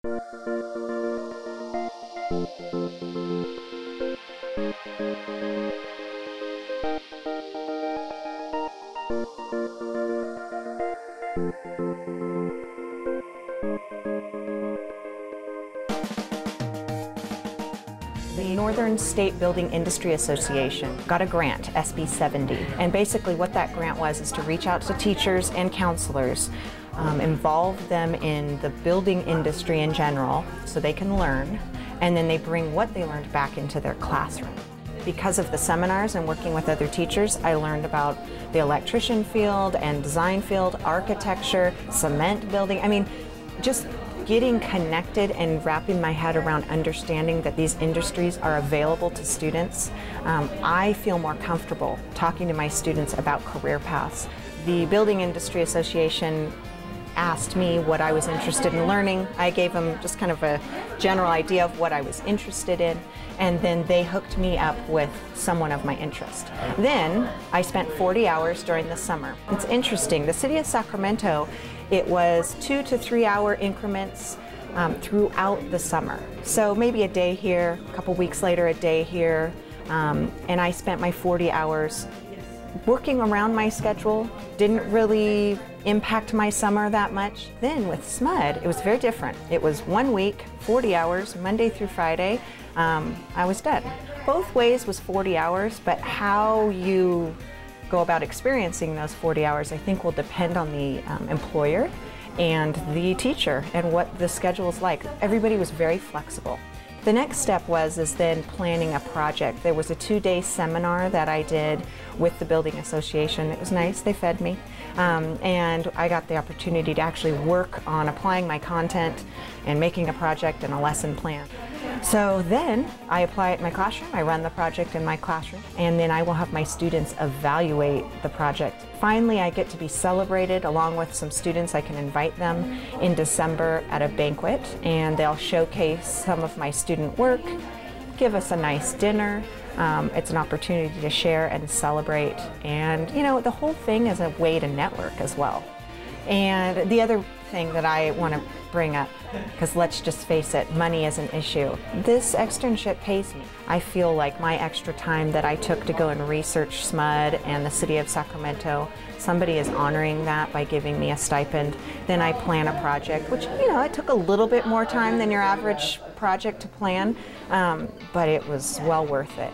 The Northern State Building Industry Association got a grant, SB70, and basically what that grant was is to reach out to teachers and counselors, involve them in the building industry in general so they can learn, and then they bring what they learned back into their classroom. Because of the seminars and working with other teachers, I learned about the electrician field and design field, architecture, cement building. I mean, just getting connected and wrapping my head around understanding that these industries are available to students. I feel more comfortable talking to my students about career paths. The Building Industry Association asked me what I was interested in learning. I gave them just kind of a general idea of what I was interested in, and then they hooked me up with someone of my interest. Then I spent 40 hours during the summer. It's interesting, the city of Sacramento, it was 2 to 3 hour increments throughout the summer. So maybe a day here, a couple weeks later a day here, and I spent my 40 hours working around my schedule. Didn't really impact my summer that much. Then with SMUD, it was very different. It was 1 week, 40 hours, Monday through Friday. I was done. Both ways was 40 hours, but how you go about experiencing those 40 hours, I think, will depend on the employer and the teacher and what the schedule is like. Everybody was very flexible. The next step was then planning a project. There was a 2-day seminar that I did with the Building Association. It was nice, they fed me. And I got the opportunity to actually work on applying my content and making a project and a lesson plan. So then I apply it in my classroom, I run the project in my classroom, and then I will have my students evaluate the project. Finally, I get to be celebrated along with some students. I can invite them in December at a banquet, and they'll showcase some of my student work, give us a nice dinner. It's an opportunity to share and celebrate, and you know, the whole thing is a way to network as well. And the other thing that I want to bring up, because let's just face it, money is an issue. This externship pays me. I feel like my extra time that I took to go and research SMUD and the city of Sacramento, somebody is honoring that by giving me a stipend. Then I plan a project, which, you know, it took a little bit more time than your average project to plan, but it was well worth it.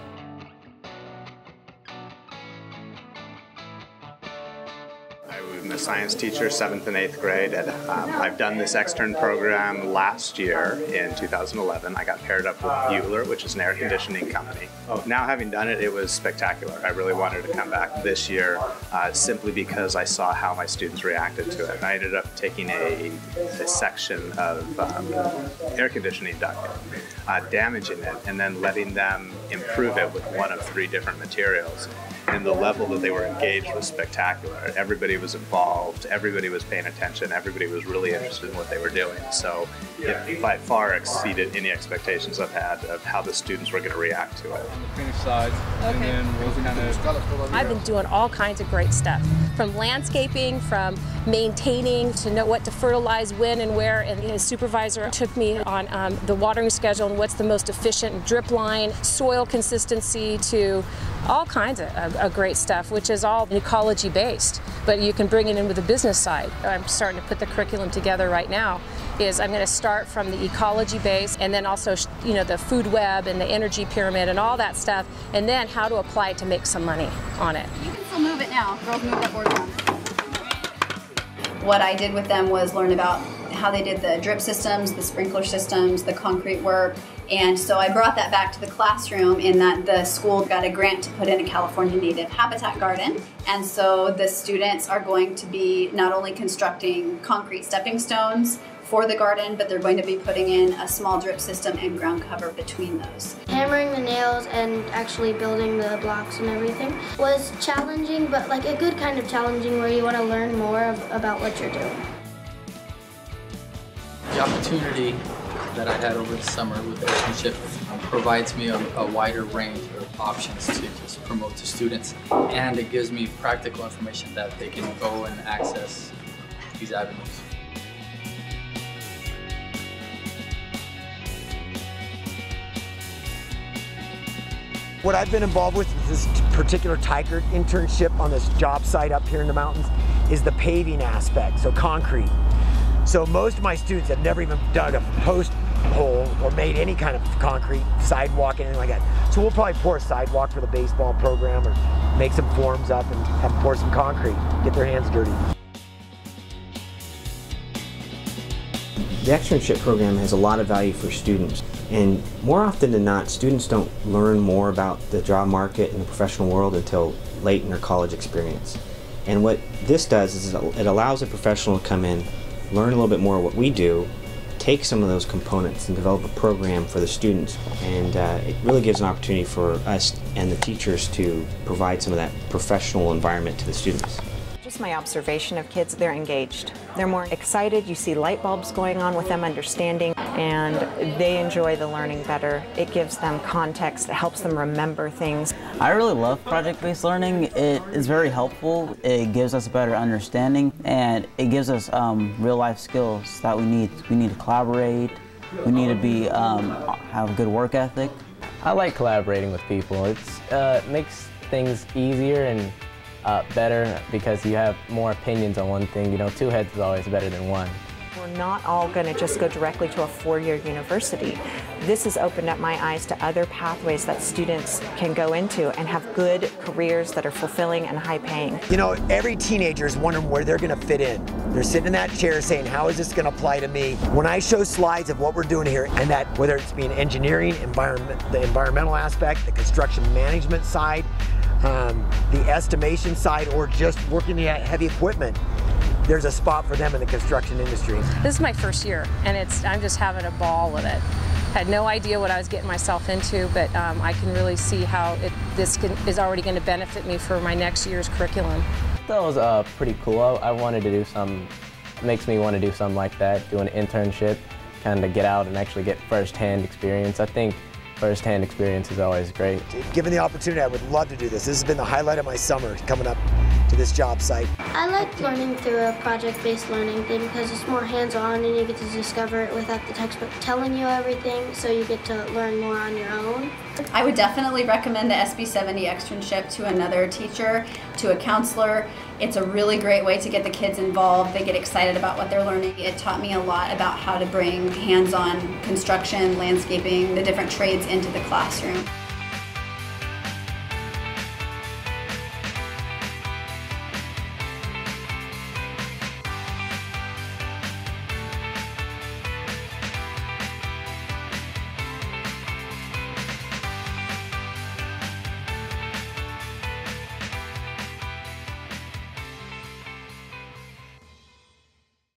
I'm a science teacher, 7th and 8th grade, and I've done this extern program last year in 2011. I got paired up with Bueller, which is an air conditioning company. Now having done it, it was spectacular. I really wanted to come back this year simply because I saw how my students reacted to it. I ended up taking a section of air conditioning ducting, damaging it, and then letting them improve it with one of 3 different materials. And the level that they were engaged was spectacular. Everybody was involved, everybody was paying attention, everybody was really interested in what they were doing. So it by far exceeded any expectations I've had of how the students were going to react to it. Finish sides, and then we'll kind of... I've been doing all kinds of great stuff, from landscaping, from maintaining, to know what to fertilize when and where, and the supervisor took me on the watering schedule and what's the most efficient drip line, soil consistency, to all kinds of great stuff, which is all ecology based, but you can bring it in with the business side. I'm starting to put the curriculum together right now. I'm going to start from the ecology base, and then also, you know, the food web and the energy pyramid and all that stuff, and then how to apply it to make some money on it. You can still move it now. Girls, move that board around. What I did with them was learn about how they did the drip systems, the sprinkler systems, the concrete work, and so I brought that back to the classroom in that the school got a grant to put in a California native habitat garden, and so the students are going to be not only constructing concrete stepping stones for the garden, but they're going to be putting in a small drip system and ground cover between those. Hammering the nails and actually building the blocks and everything was challenging, but like a good kind of challenging where you want to learn more about what you're doing. The opportunity that I had over the summer with Externship provides me a wider range of options to just promote to students, and it gives me practical information that they can go and access these avenues. What I've been involved with this particular Tiger internship on this job site up here in the mountains is the paving aspect, so concrete. So most of my students have never even dug a post hole or made any kind of concrete sidewalk, anything like that. So we'll probably pour a sidewalk for the baseball program or make some forms up and have them pour some concrete, get their hands dirty. The externship program has a lot of value for students, and more often than not, students don't learn more about the job market and the professional world until late in their college experience. And what this does is it allows a professional to come in, learn a little bit more of what we do, take some of those components and develop a program for the students, and it really gives an opportunity for us and the teachers to provide some of that professional environment to the students. Just my observation of kids, they're engaged. They're more excited. You see light bulbs going on with them understanding, and they enjoy the learning better. It gives them context. It helps them remember things. I really love project-based learning. It is very helpful. It gives us a better understanding, and it gives us real-life skills that we need. We need to collaborate. We need to have a good work ethic. I like collaborating with people. It makes things easier and better because you have more opinions on one thing. You know, two heads is always better than one. We're not all going to just go directly to a four-year university. This has opened up my eyes to other pathways that students can go into and have good careers that are fulfilling and high-paying. You know, every teenager is wondering where they're going to fit in. They're sitting in that chair saying, how is this going to apply to me? When I show slides of what we're doing here, and that whether it's being engineering, the environmental aspect, the construction management side, the estimation side, or just working the heavy equipment, there's a spot for them in the construction industry. This is my first year, and I'm just having a ball with it. Had no idea what I was getting myself into, but I can really see how this is already going to benefit me for my next year's curriculum. That was pretty cool. I wanted to do some, makes me want to do something like that, do an internship, kind of get out and actually get first-hand experience. I think first-hand experience is always great. Given the opportunity, I would love to do this. This has been the highlight of my summer, coming up to this job site. I like learning through a project-based learning thing because it's more hands-on and you get to discover it without the textbook telling you everything, so you get to learn more on your own. I would definitely recommend the SB70 externship to another teacher, to a counselor. It's a really great way to get the kids involved. They get excited about what they're learning. It taught me a lot about how to bring hands-on construction, landscaping, the different trades into the classroom.